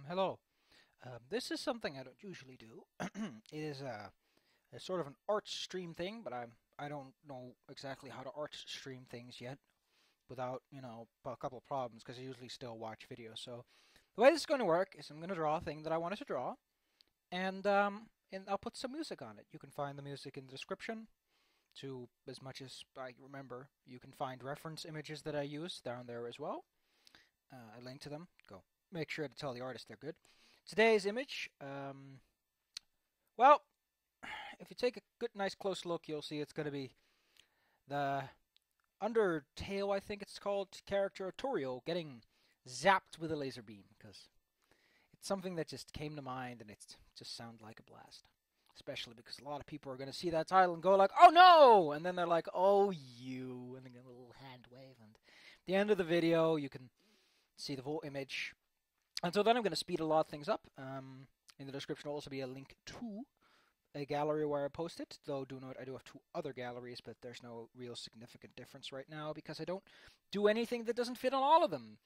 Hello. This is something I don't usually do. It is a sort of an art stream thing, but I don't know exactly how to art stream things yet without, a couple of problems because I usually still watch videos. So the way this is going to work is I'm going to draw a thing that I wanted to draw, and I'll put some music on it. You can find the music in the description. To as much as I remember, you can find reference images that I use down there as well. I link to them. Go. Make sure to tell the artist they're good. Today's image, well, if you take a good, nice, close look, you'll see it's going to be the Undertale, I think it's called, character Toriel getting zapped with a laser beam, because it's something that just came to mind, and it just sounds like a blast. Especially because a lot of people are going to see that title and go like, oh no! And then they're like, oh you, and they get a little hand wave, and at the end of the video, you can see the full image. Until then, I'm going to speed a lot of things up. In the description will also be a link to a gallery where I post it. Though, do note, I do have two other galleries, but there's no real significant difference right now because I don't do anything that doesn't fit on all of them.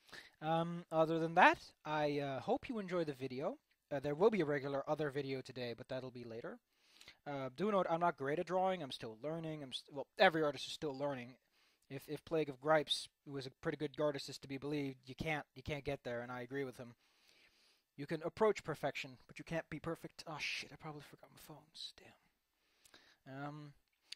Other than that, I hope you enjoy the video. There will be a regular other video today, but that'll be later. Do note, I'm not great at drawing. I'm still learning. Well, every artist is still learning. If Plague of Gripes, who was a pretty good artist, is to be believed, you can't get there, and I agree with him. You can approach perfection, but you can't be perfect. Oh shit! I probably forgot my phones. Damn.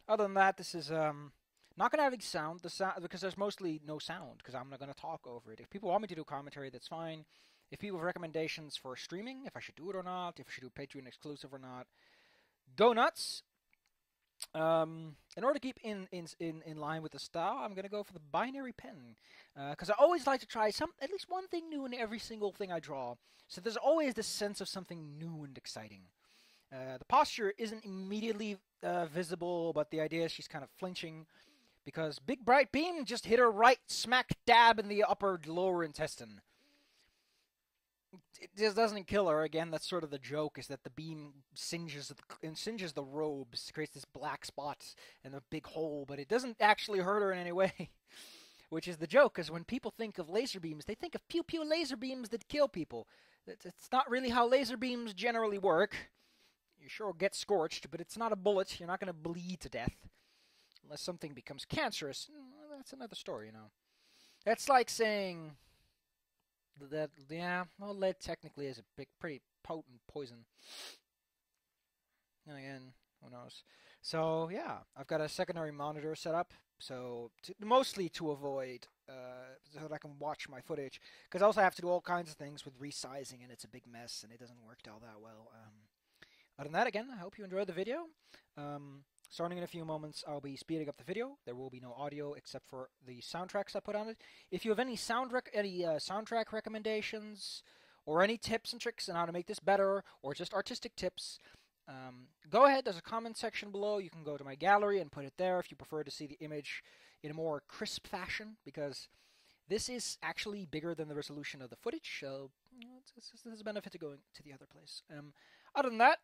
Other than that, this is not gonna have any sound. The sound because there's mostly no sound because I'm not gonna talk over it. If people want me to do commentary, that's fine. If people have recommendations for streaming, if I should do it or not, if I should do Patreon exclusive or not, go nuts. In order to keep in line with the style, I'm gonna go for the binary pen because I always like to try at least one thing new in every single thing I draw. So there's always this sense of something new and exciting. The posture isn't immediately visible, but the idea is she's kind of flinching because Big Bright Beam just hit her right smack dab in the upper lower intestine. It just doesn't kill her. Again, that's sort of the joke, is that the beam singes the robes, creates this black spot and a big hole, but it doesn't actually hurt her in any way. Which is the joke, because when people think of laser beams, they think of pew-pew laser beams that kill people. It's not really how laser beams generally work. You sure get scorched, but it's not a bullet. You're not going to bleed to death. Unless something becomes cancerous. That's another story, That's like saying that, yeah, well, lead technically is a pretty potent poison. And again, who knows? So, yeah, I've got a secondary monitor set up, so mostly to avoid, so that I can watch my footage. Because I also have to do all kinds of things with resizing, and it's a big mess, and it doesn't work all that well. Other than that, again, I hope you enjoyed the video. Starting in a few moments, I'll be speeding up the video. There will be no audio except for the soundtracks I put on it. If you have any soundtrack recommendations or any tips and tricks on how to make this better, or just artistic tips, go ahead. There's a comment section below. You can go to my gallery and put it there if you prefer to see the image in a more crisp fashion, because this is actually bigger than the resolution of the footage, so there's a benefit to going to the other place. Other than that,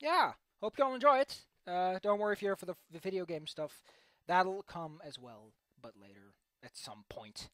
yeah, hope y'all enjoy it. Don't worry if you're here for the video game stuff. That'll come as well, but later, at some point.